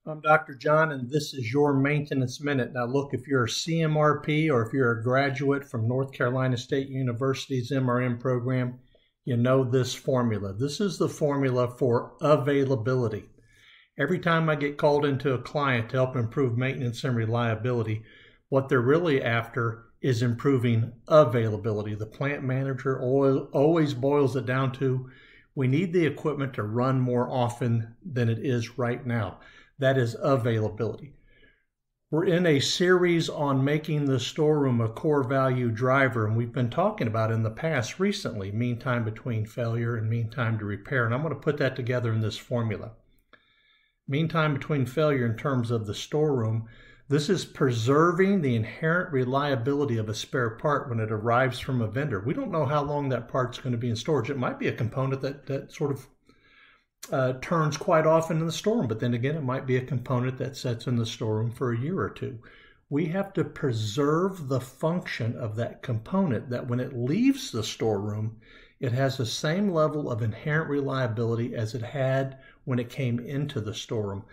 I'm Dr. John, and this is your Maintenance Minute. Now, look, if you're a CMRP or if you're a graduate from North Carolina State University's MRM program, you know this formula. This is the formula for availability. Every time I get called into a client to help improve maintenance and reliability, what they're really after is improving availability. The plant manager always boils it down to, we need the equipment to run more often than it is right now. That is availability. We're in a series on making the storeroom a core value driver, and we've been talking about in the past recently, mean time between failure and mean time to repair, and I'm going to put that together in this formula. Mean time between failure in terms of the storeroom, this is preserving the inherent reliability of a spare part when it arrives from a vendor. We don't know how long that part's going to be in storage. It might be a component that sort of turns quite often in the storeroom, but then again, it might be a component that sits in the storeroom for a year or two. We have to preserve the function of that component that when it leaves the storeroom, it has the same level of inherent reliability as it had when it came into the storeroom.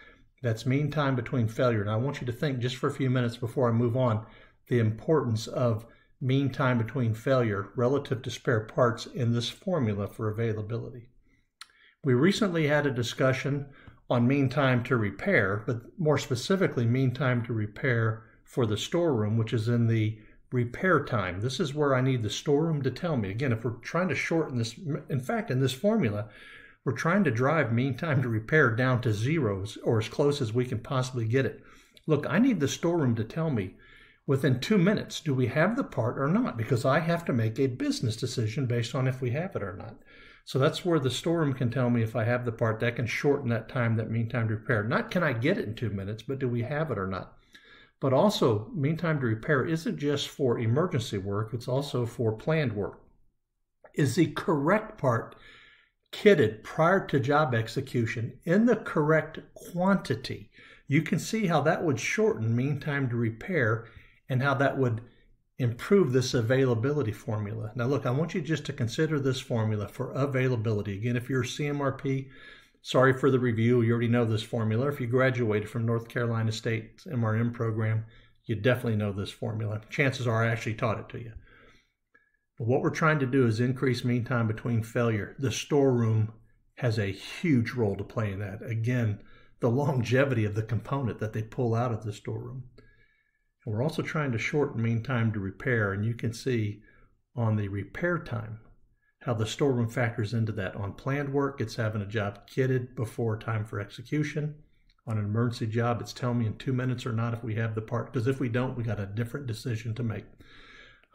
That's mean time between failure. And I want you to think just for a few minutes before I move on, the importance of mean time between failure relative to spare parts in this formula for availability. We recently had a discussion on mean time to repair, but more specifically, mean time to repair for the storeroom, which is in the repair time. This is where I need the storeroom to tell me. Again, if we're trying to shorten this, in fact, in this formula, we're trying to drive mean time to repair down to zeros or as close as we can possibly get it. Look, I need the storeroom to tell me within 2 minutes, do we have the part or not? Because I have to make a business decision based on if we have it or not. So that's where the storeroom can tell me if I have the part. That can shorten that time, that mean time to repair. Not can I get it in 2 minutes, but do we have it or not? But also, mean time to repair isn't just for emergency work, it's also for planned work. Is the correct part kitted prior to job execution in the correct quantity? You can see how that would shorten mean time to repair and how that would improve this availability formula. Now look, I want you just to consider this formula for availability. Again, if you're a CMRP, sorry for the review, you already know this formula. If you graduated from North Carolina State's MRM program, you definitely know this formula. Chances are I actually taught it to you. But what we're trying to do is increase mean time between failure. The storeroom has a huge role to play in that. Again, the longevity of the component that they pull out of the storeroom. And we're also trying to shorten mean time to repair, and you can see on the repair time how the storeroom factors into that. On planned work, it's having a job kitted before time for execution. On an emergency job, it's telling me in 2 minutes or not if we have the part, because if we don't, we got a different decision to make.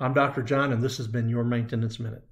I'm Dr. John, and this has been your Maintenance Minute.